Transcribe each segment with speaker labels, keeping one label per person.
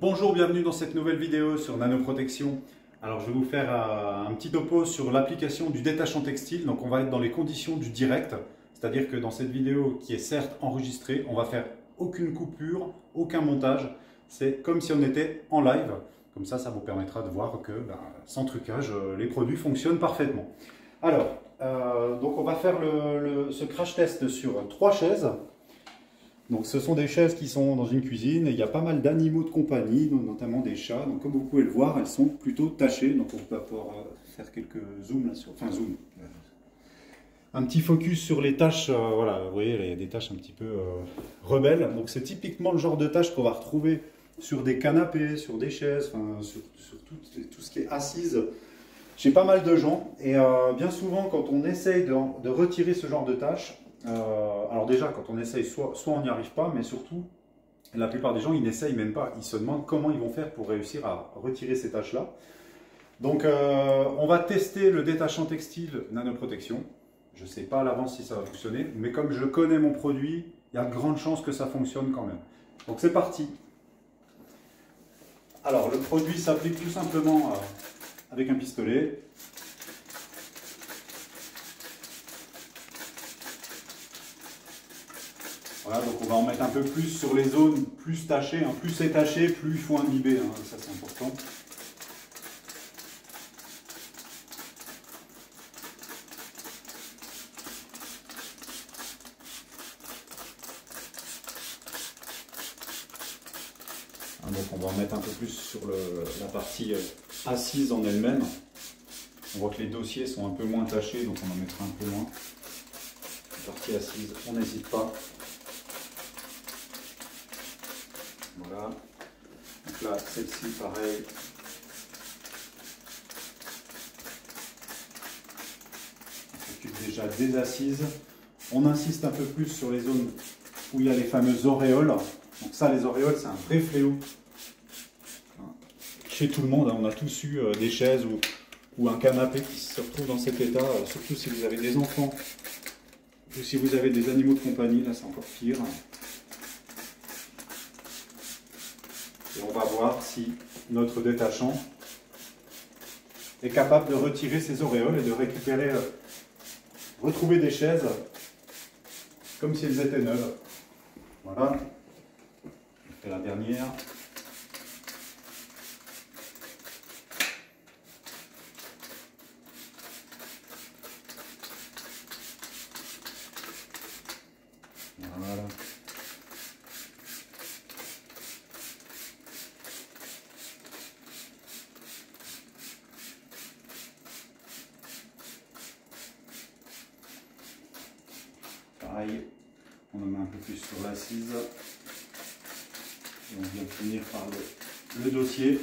Speaker 1: Bonjour, bienvenue dans cette nouvelle vidéo sur Nanoprotection. Alors je vais vous faire un petit topo sur l'application du détachant textile. Donc on va être dans les conditions du direct, c'est-à-dire que dans cette vidéo qui est certes enregistrée, on va faire aucune coupure, aucun montage. C'est comme si on était en live. Comme ça vous permettra de voir que sans trucage, les produits fonctionnent parfaitement. Alors, donc on va faire ce crash test sur 3 chaises. Donc ce sont des chaises qui sont dans une cuisine et il y a pas mal d'animaux de compagnie, notamment des chats. Donc comme vous pouvez le voir, elles sont plutôt tachées. Donc on va pouvoir faire quelques zooms là sur, enfin zoom. Un petit focus sur les taches, voilà, vous voyez, il y a des taches un petit peu rebelles. Donc c'est typiquement le genre de taches qu'on va retrouver sur des canapés, sur des chaises, enfin, sur tout ce qui est assise chez pas mal de gens. Et bien souvent quand on essaye de retirer ce genre de taches, alors déjà, quand on essaye, soit on n'y arrive pas, mais surtout, la plupart des gens, ils n'essayent même pas. Ils se demandent comment ils vont faire pour réussir à retirer ces taches-là. Donc, on va tester le détachant textile Nanoprotection. Je ne sais pas à l'avance si ça va fonctionner, mais comme je connais mon produit, il y a de grandes chances que ça fonctionne quand même. Donc, c'est parti. Alors, le produit s'applique tout simplement avec un pistolet. Voilà, donc on va en mettre un peu plus sur les zones plus tachées. Plus c'est taché, plus il faut imbiber, ça c'est important. Donc on va en mettre un peu plus sur la partie assise en elle-même. On voit que les dossiers sont un peu moins tachés, donc on en mettra un peu moins. La partie assise, on n'hésite pas. Voilà. Donc là, celle-ci, pareil. On s'occupe déjà des assises. On insiste un peu plus sur les zones où il y a les fameuses auréoles. Donc ça, les auréoles, c'est un vrai fléau. Chez tout le monde, on a tous eu des chaises ou un canapé qui se retrouve dans cet état, surtout si vous avez des enfants ou si vous avez des animaux de compagnie, là c'est encore pire. Et on va voir si notre détachant est capable de retirer ces auréoles et de récupérer, retrouver des chaises comme si elles étaient neuves. Voilà. Je fais la dernière. Voilà. Pareil, on en met un peu plus sur l'assise. Et on vient finir par le dossier.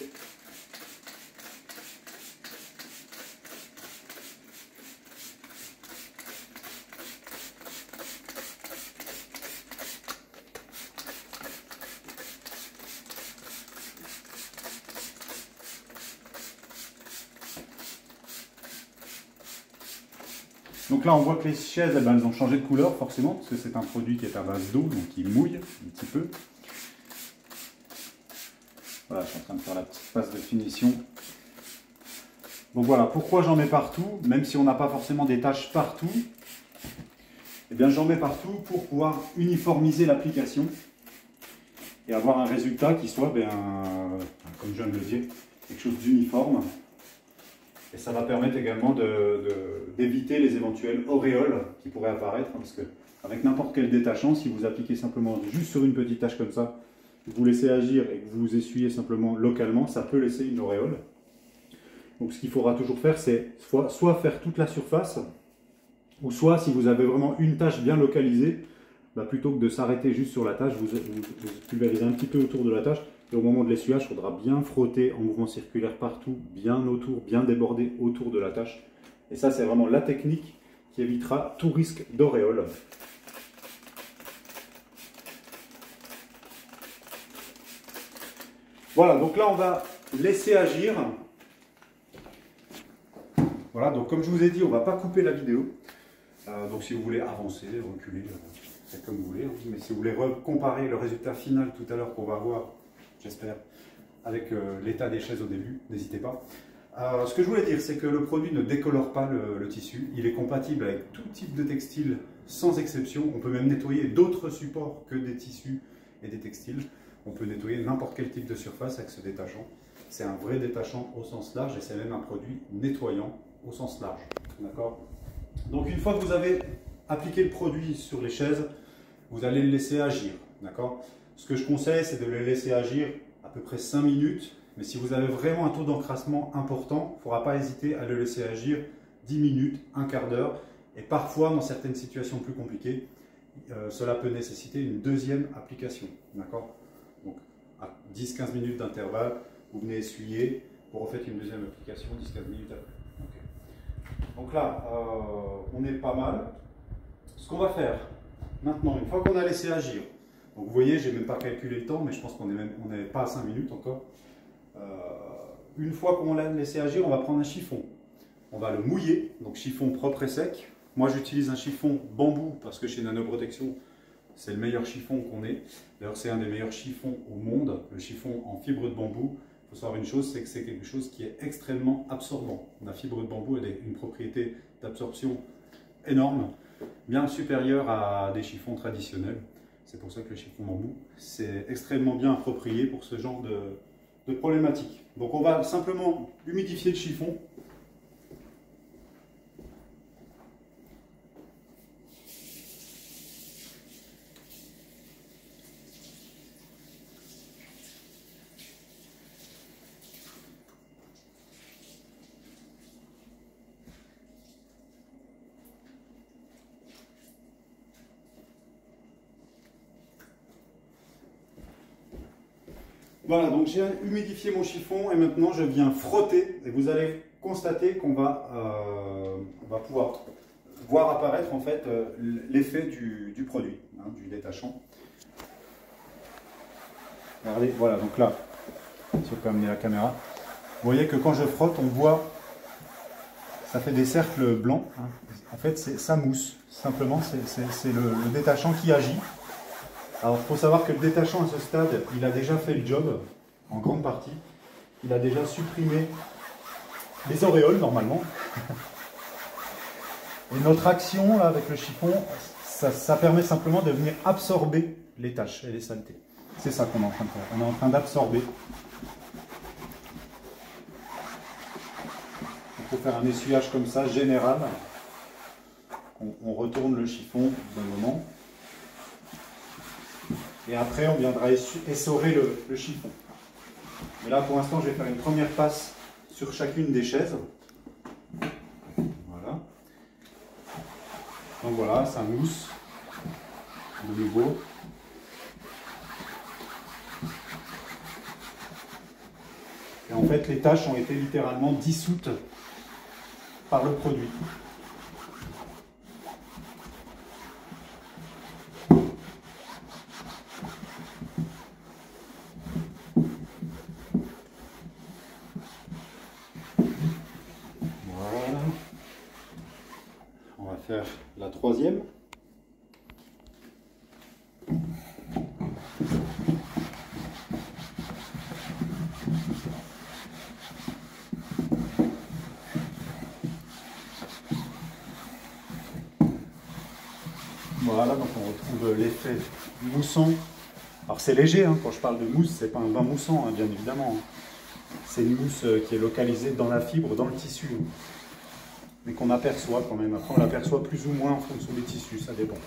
Speaker 1: Donc là, on voit que les chaises, elles ont changé de couleur, forcément, parce que c'est un produit qui est à base d'eau, donc il mouille un petit peu. Voilà, je suis en train de faire la petite passe de finition. Donc voilà, pourquoi j'en mets partout, même si on n'a pas forcément des taches partout. Eh bien, j'en mets partout pour pouvoir uniformiser l'application et avoir un résultat qui soit, comme je viens de le dire, quelque chose d'uniforme. Et ça va permettre également d'éviter les éventuelles auréoles qui pourraient apparaître, parce que avec n'importe quel détachant, si vous appliquez simplement juste sur une petite tache comme ça, vous laissez agir et que vous essuyez simplement localement, ça peut laisser une auréole. Donc ce qu'il faudra toujours faire, c'est soit faire toute la surface, ou soit si vous avez vraiment une tache bien localisée, plutôt que de s'arrêter juste sur la tache, vous pulvérisez un petit peu autour de la tache. Et au moment de l'essuyage, il faudra bien frotter en mouvement circulaire partout, bien autour, bien déborder autour de la tache. Et ça, c'est vraiment la technique qui évitera tout risque d'auréole. Voilà, donc là, on va laisser agir. Voilà, donc comme je vous ai dit, on ne va pas couper la vidéo. Donc si vous voulez avancer, reculer, c'est comme vous voulez. Mais si vous voulez comparer le résultat final tout à l'heure qu'on va voir, j'espère, avec l'état des chaises au début, n'hésitez pas. Ce que je voulais dire, c'est que le produit ne décolore pas le tissu. Il est compatible avec tout type de textile, sans exception. On peut même nettoyer d'autres supports que des tissus et des textiles. On peut nettoyer n'importe quel type de surface avec ce détachant. C'est un vrai détachant au sens large et c'est même un produit nettoyant au sens large. D'accord? Donc une fois que vous avez appliqué le produit sur les chaises, vous allez le laisser agir. D'accord? Ce que je conseille, c'est de le laisser agir à peu près 5 minutes. Mais si vous avez vraiment un taux d'encrassement important, il ne faudra pas hésiter à le laisser agir 10 minutes, un quart d'heure. Et parfois, dans certaines situations plus compliquées, cela peut nécessiter une deuxième application. D'accord? Donc, à 10-15 minutes d'intervalle, vous venez essuyer, vous refaites une deuxième application 10-15 minutes après. Okay. Donc là, on est pas mal. Ce qu'on va faire maintenant, une fois qu'on a laissé agir, donc vous voyez, je n'ai même pas calculé le temps, mais je pense qu'on n'est pas à 5 minutes encore. Une fois qu'on l'a laissé agir, on va prendre un chiffon. On va le mouiller, donc chiffon propre et sec. Moi, j'utilise un chiffon bambou parce que chez Nanoprotection, c'est le meilleur chiffon qu'on ait. D'ailleurs, c'est un des meilleurs chiffons au monde, le chiffon en fibre de bambou. Il faut savoir une chose, c'est que c'est quelque chose qui est extrêmement absorbant. La fibre de bambou a une propriété d'absorption énorme, bien supérieure à des chiffons traditionnels. C'est pour ça que le chiffon bambou, c'est extrêmement bien approprié pour ce genre de problématique. Donc on va simplement humidifier le chiffon. Voilà, donc j'ai humidifié mon chiffon et maintenant je viens frotter et vous allez constater qu'on va, pouvoir voir apparaître en fait l'effet du produit, hein, du détachant. Regardez, voilà, donc là, si on peut amener la caméra, vous voyez que quand je frotte, on voit, ça fait des cercles blancs, hein. En fait ça mousse, simplement c'est le détachant qui agit. Alors, il faut savoir que le détachant à ce stade, il a déjà fait le job, en grande partie. Il a déjà supprimé les auréoles, normalement. Et notre action, là, avec le chiffon, ça permet simplement de venir absorber les taches et les saletés. C'est ça qu'on est en train de faire. On est en train d'absorber. Il faut faire un essuyage comme ça, général. On retourne le chiffon d'un moment. Et après, on viendra essorer le chiffon. Mais là, pour l'instant, je vais faire une première passe sur chacune des chaises. Voilà. Donc voilà, ça mousse de nouveau. Et en fait, les taches ont été littéralement dissoutes par le produit. Faire la troisième. Voilà, donc on retrouve l'effet mousson. Alors c'est léger, hein, quand je parle de mousse, c'est pas un bain moussant, hein, bien évidemment. C'est une mousse qui est localisée dans la fibre, dans le tissu. Mais qu'on aperçoit quand même. Après, on l'aperçoit plus ou moins en fonction des tissus, ça dépend.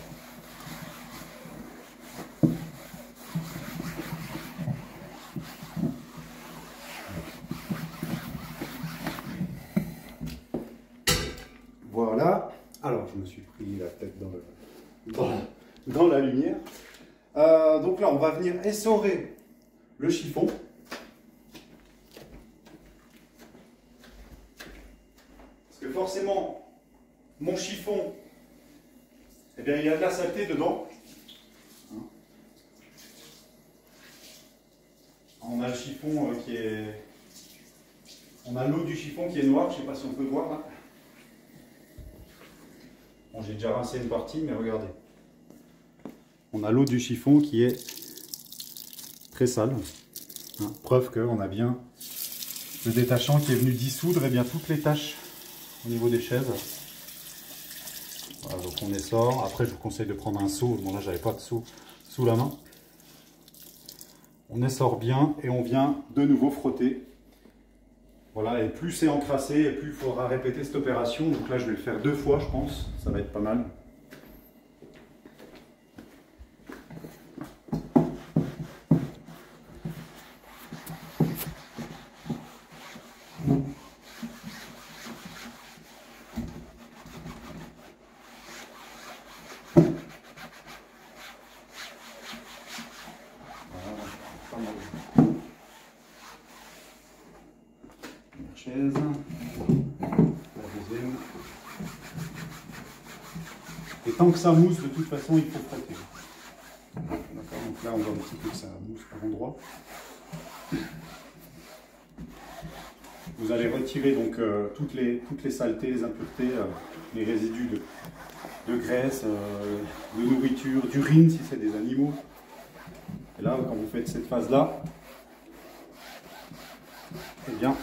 Speaker 1: Voilà. Alors, je me suis pris la tête dans la lumière. Donc là, on va venir essorer le chiffon. Forcément, mon chiffon, eh bien, il y a de la saleté dedans. On a le chiffon qui est... On a l'eau du chiffon qui est noire, je ne sais pas si on peut voir là. Bon, j'ai déjà rincé une partie, mais regardez. On a l'eau du chiffon qui est très sale. Hein, preuve qu'on a bien le détachant qui est venu dissoudre bien toutes les taches au niveau des chaises. Voilà, donc on essore. Après, je vous conseille de prendre un seau. Bon, là, j'avais pas de seau sous la main. On essore bien et on vient de nouveau frotter. Voilà, et plus c'est encrassé, et plus il faudra répéter cette opération. Donc là, je vais le faire 2 fois, je pense. Ça va être pas mal. Chaise, la deuxième. Et tant que ça mousse, de toute façon, il faut frotter. D'accord, donc là, on voit un petit peu que ça mousse par endroit. Vous allez retirer donc toutes les saletés, les impuretés, les résidus de graisse, de nourriture, d'urine si c'est des animaux. Et là, quand vous faites cette phase-là, eh bien,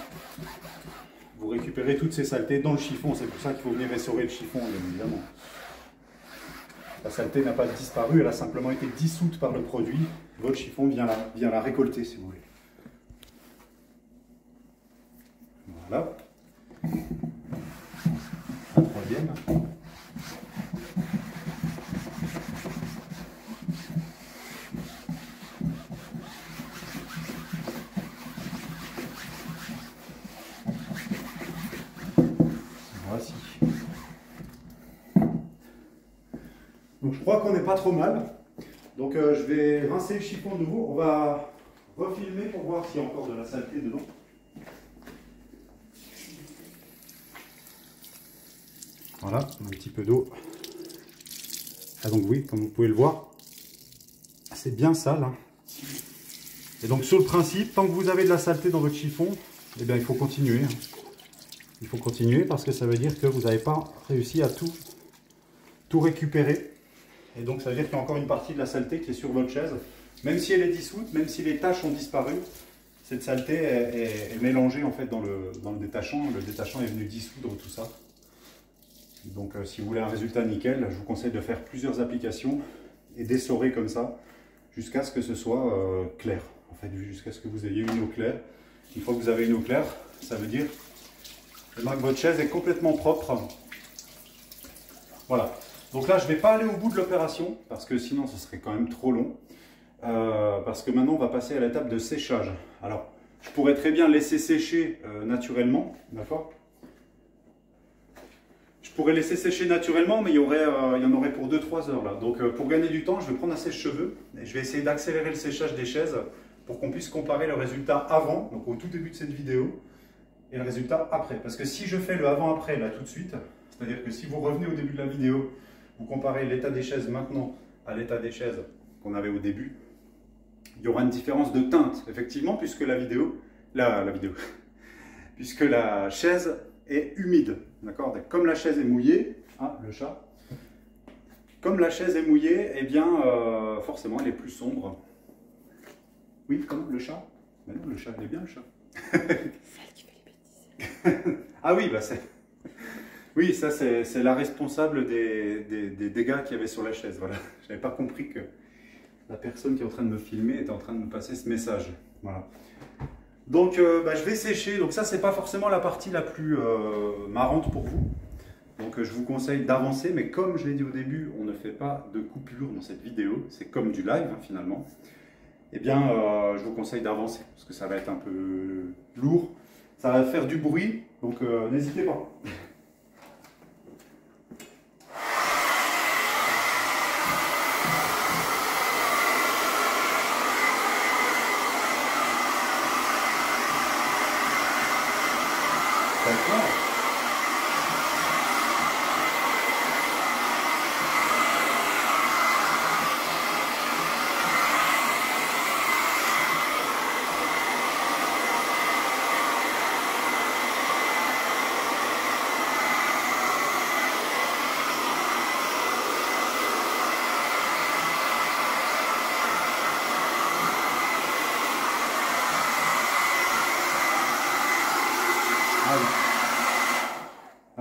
Speaker 1: vous récupérez toutes ces saletés dans le chiffon. C'est pour ça qu'il faut venir essorer le chiffon, bien évidemment. La saleté n'a pas disparu, elle a simplement été dissoute par le produit. Votre chiffon vient la récolter, si vous voulez. Voilà. La troisième. Voici. Donc je crois qu'on n'est pas trop mal. Donc je vais rincer le chiffon de nouveau. On va refilmer pour voir s'il y a encore de la saleté dedans. Voilà, un petit peu d'eau. Ah donc oui, comme vous pouvez le voir, c'est bien sale. Hein. Et donc sur le principe, tant que vous avez de la saleté dans votre chiffon, eh bien il faut continuer. Hein. Il faut continuer parce que ça veut dire que vous n'avez pas réussi à tout récupérer. Et donc ça veut dire qu'il y a encore une partie de la saleté qui est sur votre chaise. Même si elle est dissoute, même si les taches ont disparu, cette saleté est mélangée en fait dans le détachant. Le détachant est venu dissoudre tout ça. Donc si vous voulez un résultat nickel, je vous conseille de faire plusieurs applications et d'essorer comme ça jusqu'à ce que ce soit clair. En fait, jusqu'à ce que vous ayez une eau claire. Une fois que vous avez une eau claire, ça veut dire que votre chaise est complètement propre. Voilà. Donc là, je ne vais pas aller au bout de l'opération parce que sinon, ce serait quand même trop long. Parce que maintenant, on va passer à l'étape de séchage. Alors, je pourrais très bien laisser sécher naturellement, d'accord ? Je pourrais laisser sécher naturellement, mais il y en aurait pour 2-3 heures là. Donc pour gagner du temps, je vais prendre un sèche-cheveux et je vais essayer d'accélérer le séchage des chaises pour qu'on puisse comparer le résultat avant, donc au tout début de cette vidéo, et le résultat après. Parce que si je fais le avant-après là tout de suite, c'est-à-dire que si vous revenez au début de la vidéo, vous comparez l'état des chaises maintenant à l'état des chaises qu'on avait au début, il y aura une différence de teinte, effectivement, puisque puisque la chaise est humide, d'accord? Comme la chaise est mouillée, ah, le chat, comme la chaise est mouillée, eh bien, forcément, elle est plus sombre. Oui, comment? Le chat? Ben non, le chat, il est bien, le chat.
Speaker 2: Celle qui fait les bêtises.
Speaker 1: Ah oui, bah c'est... Oui, ça, c'est la responsable des dégâts qu'il y avait sur la chaise, voilà. Je n'avais pas compris que la personne qui est en train de me filmer était en train de me passer ce message, voilà. Donc je vais sécher, donc ça c'est pas forcément la partie la plus marrante pour vous. Donc je vous conseille d'avancer, mais comme je l'ai dit au début, on ne fait pas de coupure dans cette vidéo, c'est comme du live hein, finalement. Eh bien je vous conseille d'avancer, parce que ça va être un peu lourd, ça va faire du bruit, donc n'hésitez pas.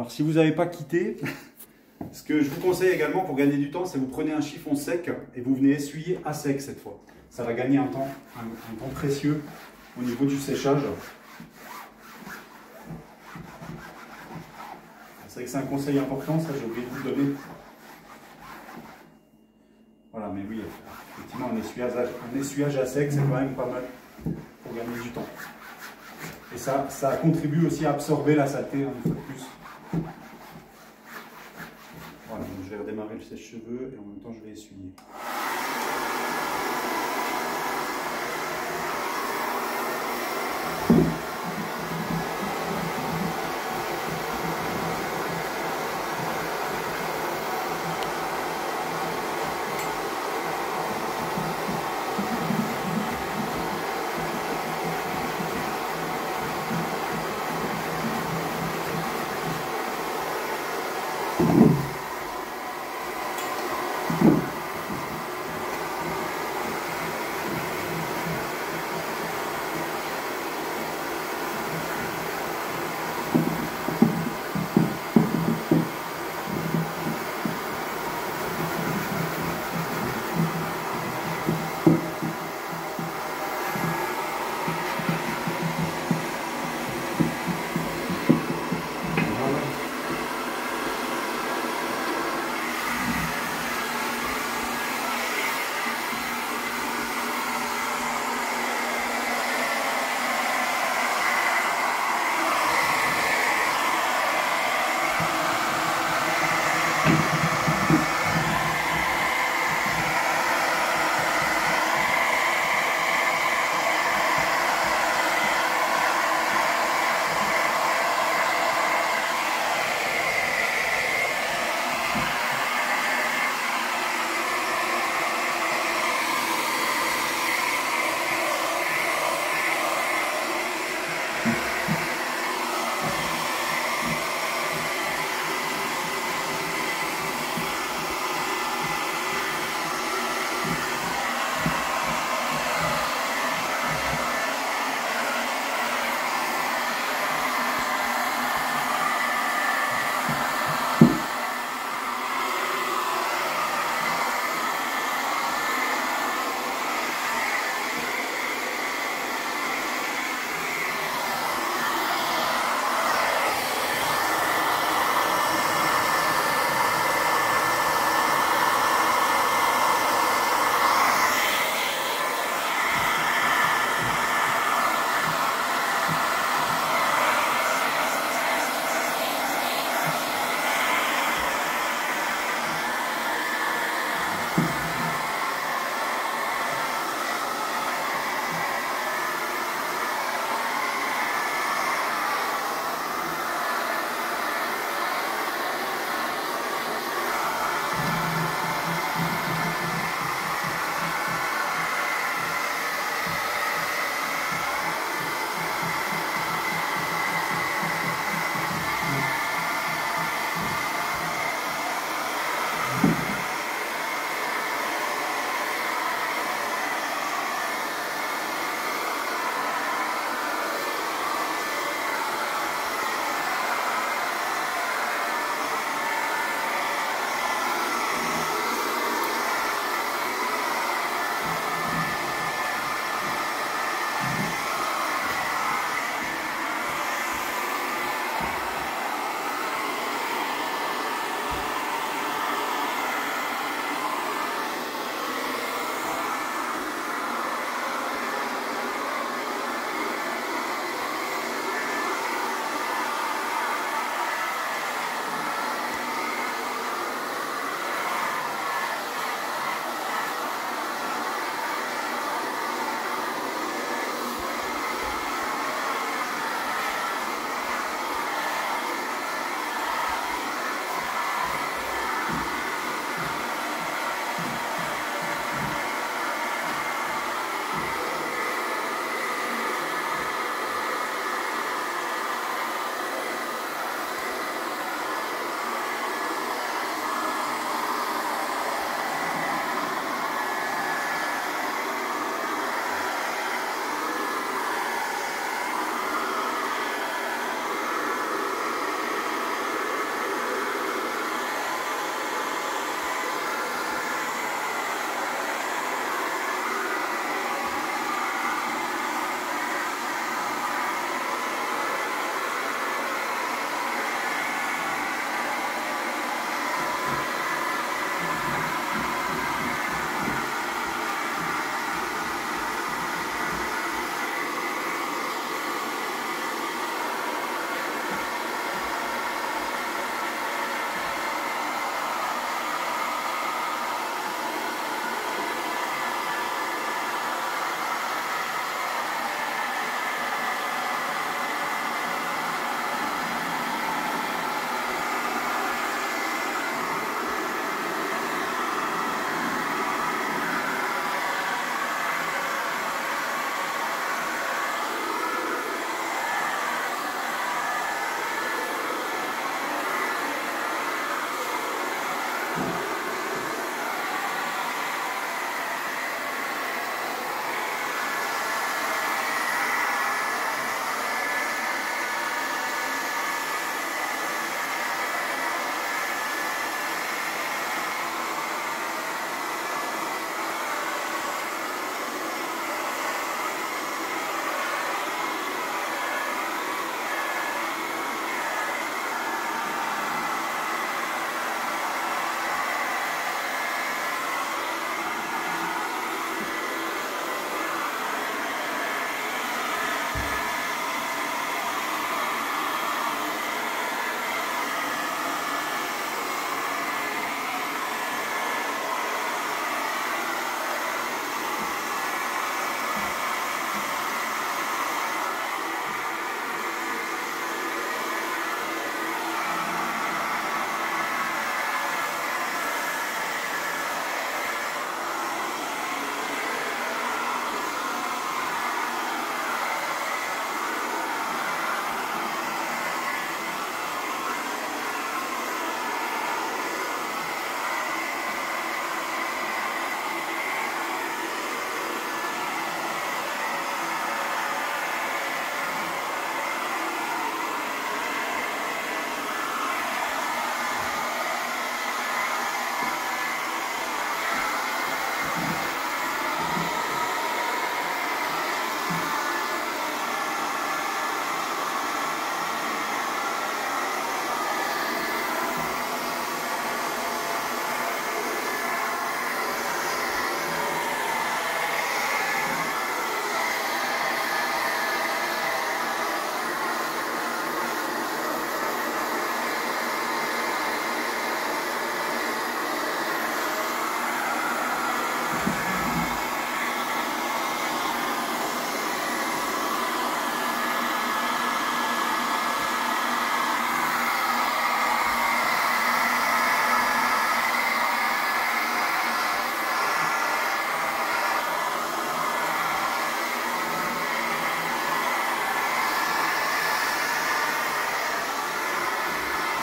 Speaker 1: Alors si vous n'avez pas quitté, ce que je vous conseille également pour gagner du temps, c'est vous prenez un chiffon sec et vous venez essuyer à sec cette fois. Ça va gagner un temps précieux au niveau du séchage. C'est vrai que c'est un conseil important, ça j'ai oublié de vous le donner. Voilà, mais oui, effectivement, un essuyage à sec, c'est quand même pas mal pour gagner du temps. Et ça contribue aussi à absorber la saleté, une fois de plus. Voilà, donc je vais redémarrer le sèche-cheveux et en même temps je vais essuyer.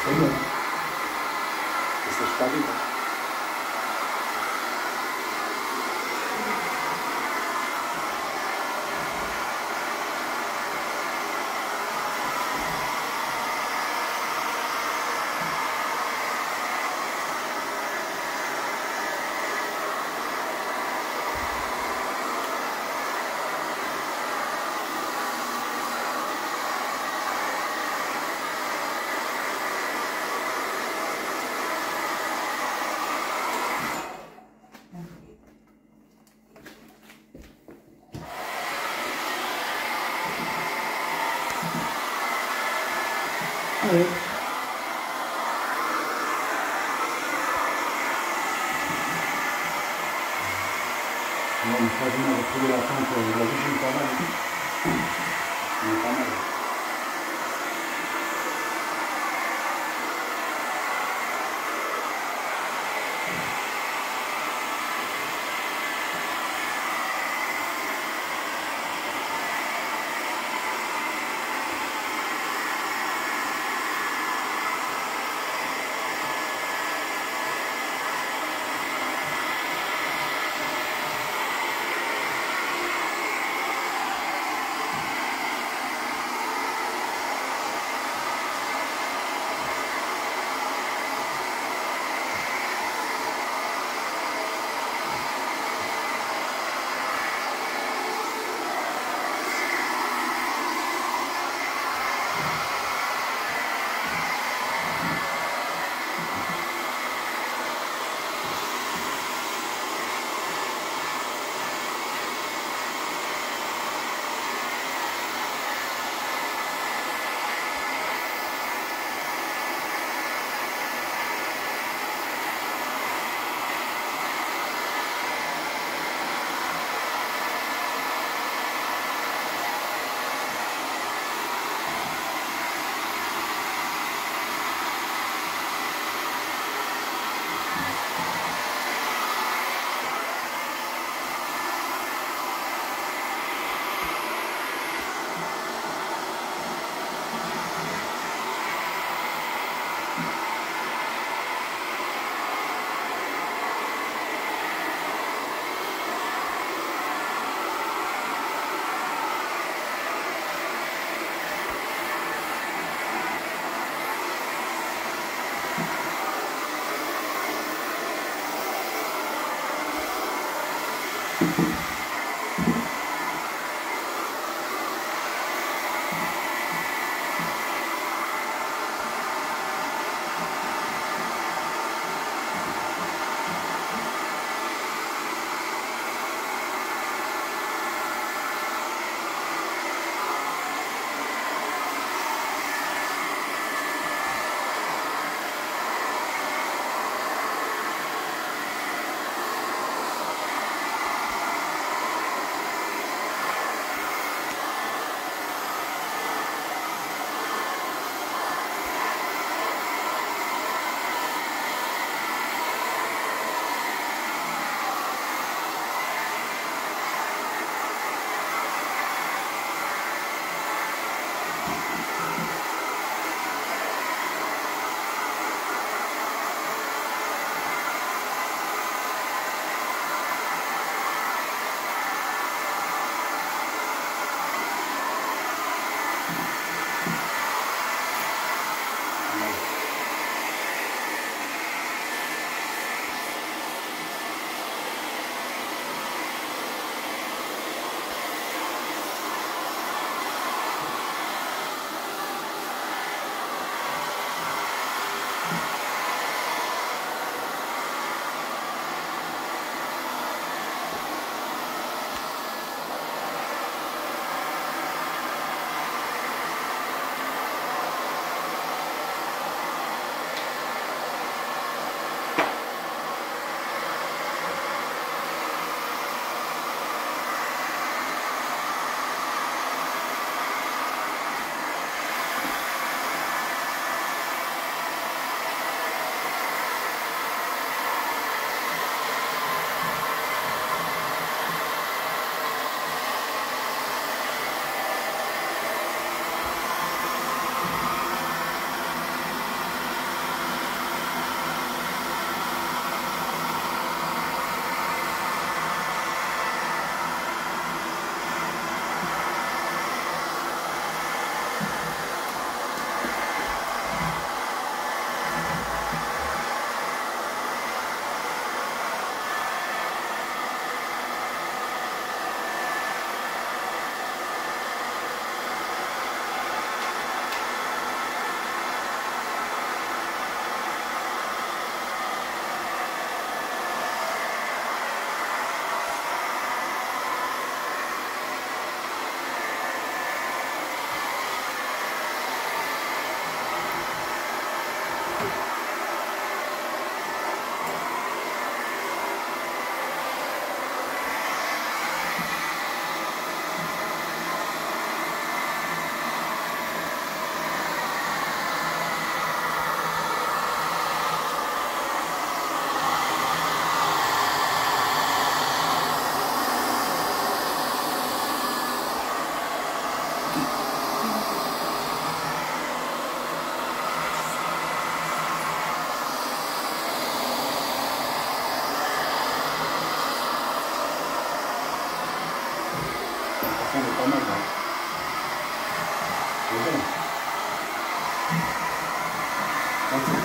Speaker 1: C'est bon. Ça sèche pas vite.
Speaker 2: Oui.
Speaker 1: On va quasiment retrouver la teinte, la vision pas mal. On est pas mal.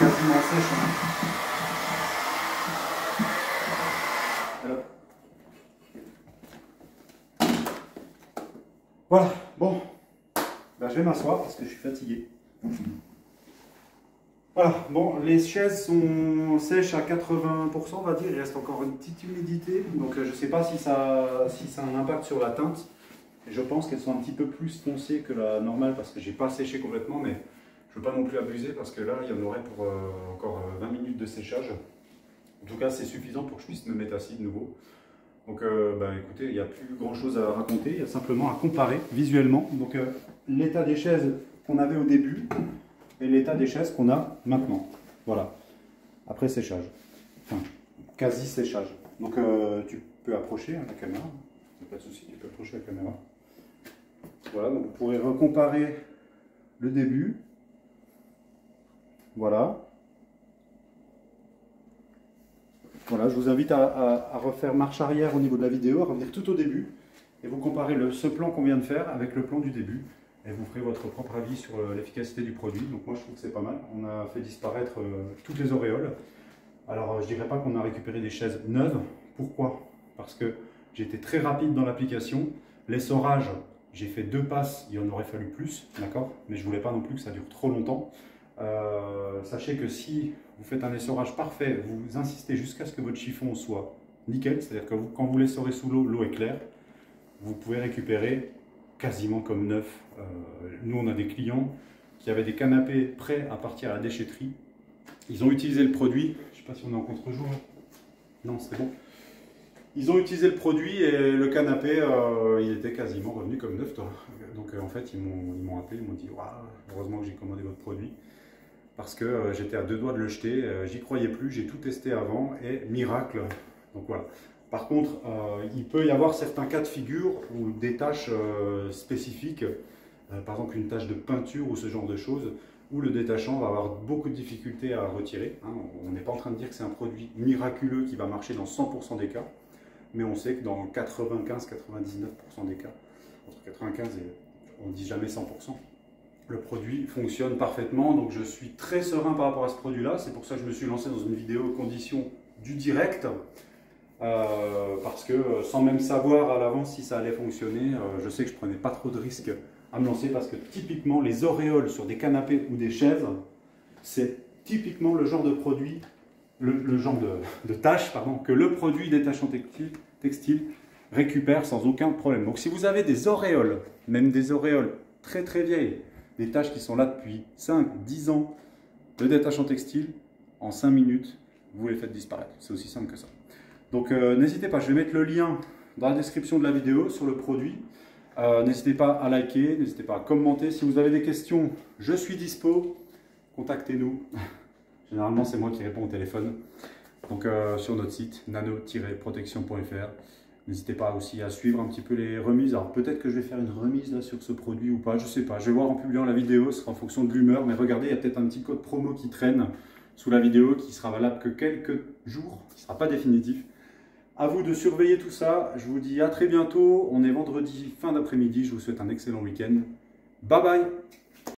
Speaker 1: quasiment sèche. Voilà, bon, ben, je vais m'asseoir parce que je suis fatigué. Voilà, bon, les chaises sont sèches à 80%, on va dire, il reste encore une petite humidité, donc je ne sais pas si ça a un impact sur la teinte. Et je pense qu'elles sont un petit peu plus foncées que la normale parce que j'ai pas séché complètement, mais je ne veux pas non plus abuser parce que là, il y en aurait pour encore 20 minutes de séchage. En tout cas, c'est suffisant pour que je puisse me mettre assis de nouveau. Donc, écoutez, il n'y a plus grand chose à raconter, il y a simplement à comparer visuellement. Donc, l'état des chaises qu'on avait au début et l'état des chaises qu'on a maintenant. Voilà, après séchage, enfin, quasi séchage. Donc, tu peux approcher la caméra, pas de souci, tu peux approcher la caméra. Voilà, donc vous pourrez recomparer le début. Voilà. Voilà, je vous invite à refaire marche arrière au niveau de la vidéo, à revenir tout au début et vous comparez ce plan qu'on vient de faire avec le plan du début et vous ferez votre propre avis sur l'efficacité du produit. Donc moi je trouve que c'est pas mal. On a fait disparaître toutes les auréoles. Alors je dirais pas qu'on a récupéré des chaises neuves. Pourquoi? Parce que j'ai été très rapide dans l'application. L'essorage, j'ai fait 2 passes, il en aurait fallu plus, d'accord? Mais je voulais pas non plus que ça dure trop longtemps. Sachez que si vous faites un essorage parfait, vous insistez jusqu'à ce que votre chiffon soit nickel, c'est-à-dire que quand vous l'essorez sous l'eau, l'eau est claire, vous pouvez récupérer quasiment comme neuf. Nous, on a des clients qui avaient des canapés prêts à partir à la déchetterie. Ils ont utilisé le produit, je ne sais pas si on est en contre-jour. Non, c'est bon. Ils ont utilisé le produit et le canapé, il était quasiment revenu comme neuf. Donc en fait, ils m'ont appelé, ils m'ont dit waouh, heureusement que j'ai commandé votre produit. Parce que j'étais à 2 doigts de le jeter, j'y croyais plus, j'ai tout testé avant et miracle. Donc voilà. Par contre, il peut y avoir certains cas de figure ou des tâches spécifiques, par exemple une tâche de peinture ou ce genre de choses, où le détachant va avoir beaucoup de difficultés à retirer. Hein. On n'est pas en train de dire que c'est un produit miraculeux qui va marcher dans 100% des cas, mais on sait que dans 95-99% des cas, entre 95 et on ne dit jamais 100%, le produit fonctionne parfaitement, donc je suis très serein par rapport à ce produit-là. C'est pour ça que je me suis lancé dans une vidéo conditions du direct, parce que sans même savoir à l'avance si ça allait fonctionner, je sais que je prenais pas trop de risques à me lancer, parce que typiquement les auréoles sur des canapés ou des chaises, c'est typiquement le genre de produit, le genre de tâche pardon, que le produit détachant textile récupère sans aucun problème. Donc si vous avez des auréoles, même des auréoles très très vieilles, des tâches qui sont là depuis 5-10 ans, le détachant textile, en 5 minutes, vous les faites disparaître. C'est aussi simple que ça. Donc n'hésitez pas, je vais mettre le lien dans la description de la vidéo sur le produit. N'hésitez pas à liker, n'hésitez pas à commenter. Si vous avez des questions, je suis dispo. Contactez-nous. Généralement, c'est moi qui réponds au téléphone. Donc sur notre site, nano-protection.fr. N'hésitez pas aussi à suivre un petit peu les remises. Alors peut-être que je vais faire une remise là sur ce produit ou pas, je sais pas. Je vais voir en publiant la vidéo, ce sera en fonction de l'humeur. Mais regardez, il y a peut-être un petit code promo qui traîne sous la vidéo qui sera valable que quelques jours, qui ne sera pas définitif. À vous de surveiller tout ça. Je vous dis à très bientôt. On est vendredi fin d'après-midi. Je vous souhaite un excellent week-end. Bye bye.